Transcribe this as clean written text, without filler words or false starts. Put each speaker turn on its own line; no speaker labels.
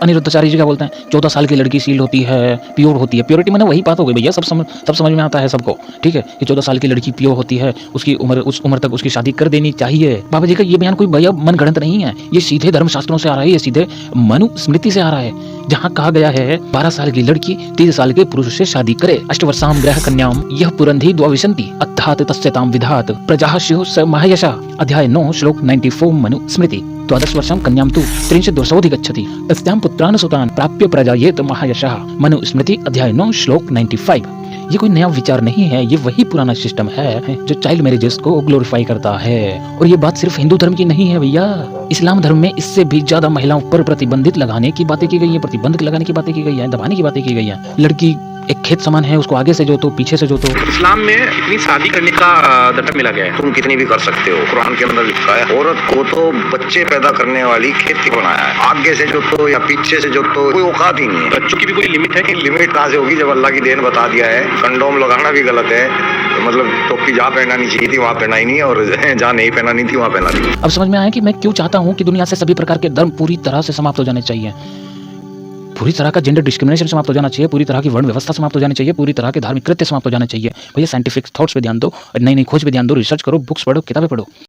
अनिरुद्धाचार्य जी क्या बोलते हैं, 14 साल की लड़की सील होती है, प्योर होती है। प्योरिटी मैंने वही बात हो गई भैया, सब समझ में आता है सबको, ठीक है, कि 14 साल की लड़की प्योर होती है, उसकी उम्र उस उम्र तक उसकी शादी कर देनी चाहिए। बाबा जी का ये बयान कोई भैया मनगढ़ंत नहीं है, ये सीधे धर्मशास्त्रों से आ रहा है, ये सीधे मनुस्मृति से आ रहा है, जहाँ कहा गया है 12 साल की लड़की 30 साल के पुरुष से शादी करे। अष्टवर्षां ग्रह कन्याम यह पुरंधी द्वाविशन्ति अत्थात तस्यतां विधात प्रजाः स्युः स महयशः। अध्याय 9 श्लोक 94 मनुस्मृति। द्वादश वर्षं कन्यां तु 30 वर्षोऽधि गच्छति तस्यां पुत्रान् सुतान् प्राप्य प्रजायेत महयशः। मनुस्मृति अध्याय 9 श्लोक 95। ये कोई नया विचार नहीं है, ये वही पुराना सिस्टम है जो चाइल्ड मैरिजेस को ग्लोरीफाई करता है। और ये बात सिर्फ हिंदू धर्म की नहीं है भैया, इस्लाम धर्म में इससे भी ज्यादा महिलाओं पर प्रतिबंधित लगाने की बातें की गई है, प्रतिबंध लगाने की बातें की गई है, दबाने की बातें की गई है। लड़की एक खेत समान है, उसको आगे से जोतो पीछे से जोतो।
इस्लाम में इतनी शादी करने का दंड मिला गया है, तुम कितनी भी कर सकते हो। कुरान के अंदर लिखा है औरत को तो बच्चे पैदा करने वाली खेती बनाया है, आगे से जोतो या पीछे से जोतो कोई औकात ही नहीं है। बच्चों की भी कोई लिमिट है कि लिमिट कहाँ से होगी जब अल्लाह की देन बता दिया है। कंडोम लगाना भी गलत है, मतलब टोपी जहाँ पहनना नहीं चाहिए थी वहाँ पहना ही नहीं, और जहाँ नहीं पहना नहीं थी वहाँ पहना दी।
अब समझ में आया कि मैं क्यों चाहता हूँ कि दुनिया से सभी प्रकार के धर्म पूरी तरह से समाप्त हो जाने चाहिए, पूरी तरह का जेंडर डिस्क्रिमिनेशन समाप्त हो जाना चाहिए, पूरी तरह की वर्ण व्यवस्था समाप्त हो जानी चाहिए, पूरी तरह के धार्मिक कृत्य समाप्त हो जाने चाहिए। भैया साइंटिफिक थॉट्स पे ध्यान दो, नई नई खोज पे ध्यान दो, रिसर्च करो, बुक्स पढ़ो, किताबें पढ़ो।